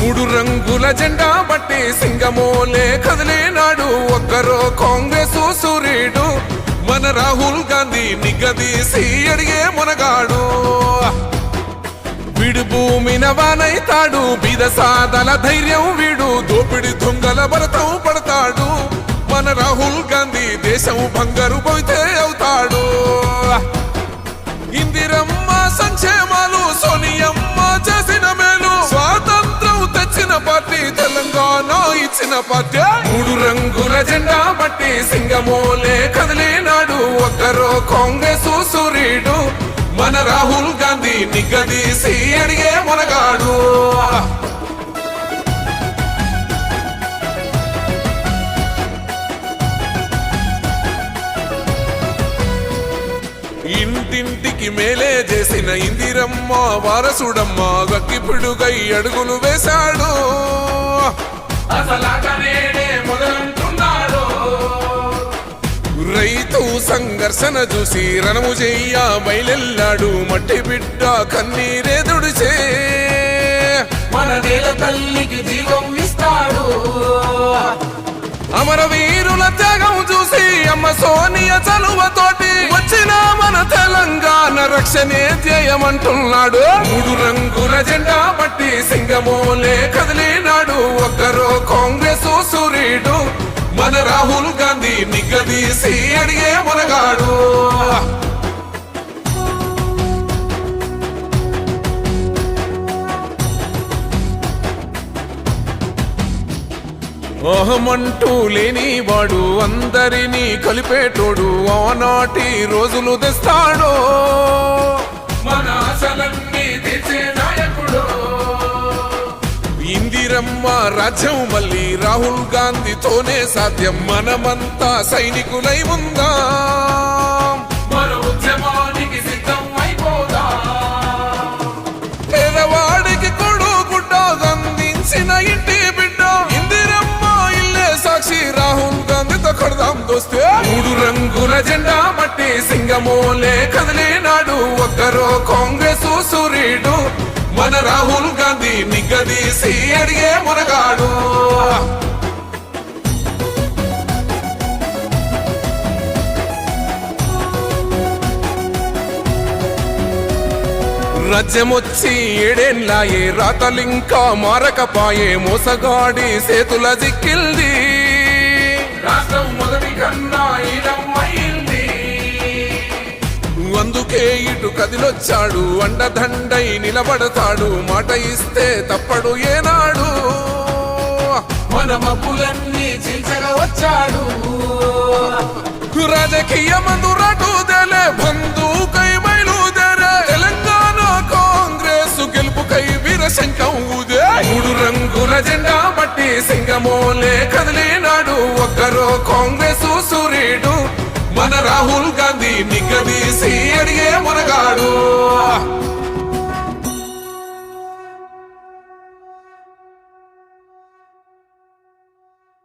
మూడు రంగుల జెండా బట్టి సింగమోలే కదిలినాడు ఒక్కరో కాంగ్రెస్ సూర్యుడు మన రాహుల్ గాంధీ నిగదీసి అడిగే మునగాడు వీడు భూమిన వానైతాడు బీద సాదల ధైర్యం వీడు దోపిడి దొంగల భరతం పడతాడు మన రాహుల్ గాంధీ దేశం బంగారు పోతే అవుతాడు ఇందిరమ్మ సంక్షేమాలు సోనియమ్మ చేసిన మేలు స్వాతంత్రం తెచ్చిన పార్టీ తెలంగాణ ఇచ్చిన పార్టీ మూడు రంగుల జెండా బట్టి సింగమోలే కదిలినాడు ఒక్కరో కాంగ్రెస్ సూర్యుడు మన రాహుల్ గాంధీ నిగదీసి అడిగే మునగాడు ఇంటింటికి మేలే చేసిన ఇందిరమ్మ వారసుడమ్మ గక్కిపిడుగై అడుగులు వేశాడు రైతు సంఘర్షణ చూసి రణము చెయ్య బయలెల్లాడు మట్టి బిడ్డ కన్నీరే దుడిచే మన నేల తల్లికి జీవం ఇస్తాడు అమరవీరుల త్యాగం చూసి అమ్మ సోనియా చలువతోటి వచ్చిన మన తెలంగాణ రక్షణే ధ్యేయమంటున్నాడు మూడు రంగుల జెండా బట్టి సింగమోలే కదిలినాడు ఒక్కరో కాంగ్రెస్ సూర్యుడు మన రాహుల్ గాంధీ నిగదీసి అడిగే మునగాడు అహమంటూ లేనివాడు అందరినీ కలిపేటోడు ఆనాటి రోజులు తెస్తాడు మన ఆశలన్నీ తీర్చే నాయకుడు ఇందిరమ్మ రాజ్యం మళ్ళీ రాహుల్ గాంధీతోనే సాధ్యం మనమంతా సైనికులై ఉందాం మన ఉద్యమానికి సిద్ధం అయిపోదా పేదవాడికి కొడుగుడ్డ అందించిన ఇంటి బిడ్డ ఇందిరమ్మ ఇల్లే సాక్షి రాహుల్ గాంధీతో కొడదాం దోస్తే మూడు రంగుల జెండా బట్టి సింగమోలే కదిలినాడు ఒక్కరో కాంగ్రెస్ సూర్యుడు మన రాహుల్ గాంధీ నిగదీసి అడిగే మునగాడు రాజ్యమొచ్చి ఏడేళ్ళాయే రాతలింకా మారకపాయే మోసగాడి సేతుల జిక్కిల్ది రాష్ట్రం మొదటి కన్నా ఈనమైంది అందుకే ఇటు కదిలొచ్చాడు అండదండై నిలబడతాడు మాట ఇస్తే తప్పడు ఏనాడు మన మబ్బులన్నీ చీల్చగా వచ్చాడు రాజకీయమందు రాటుదేలే బంధుకై బయలుదేరే తెలంగాణ కాంగ్రెస్ గెలుపుకై వీరశంఖం ఊదే మూడు రంగుల జెండా బట్టి సింగమోలే కదిలినాడు ఒక్కరో కాంగ్రెస్ సూర్యుడు మన రాహుల్ గాంధీ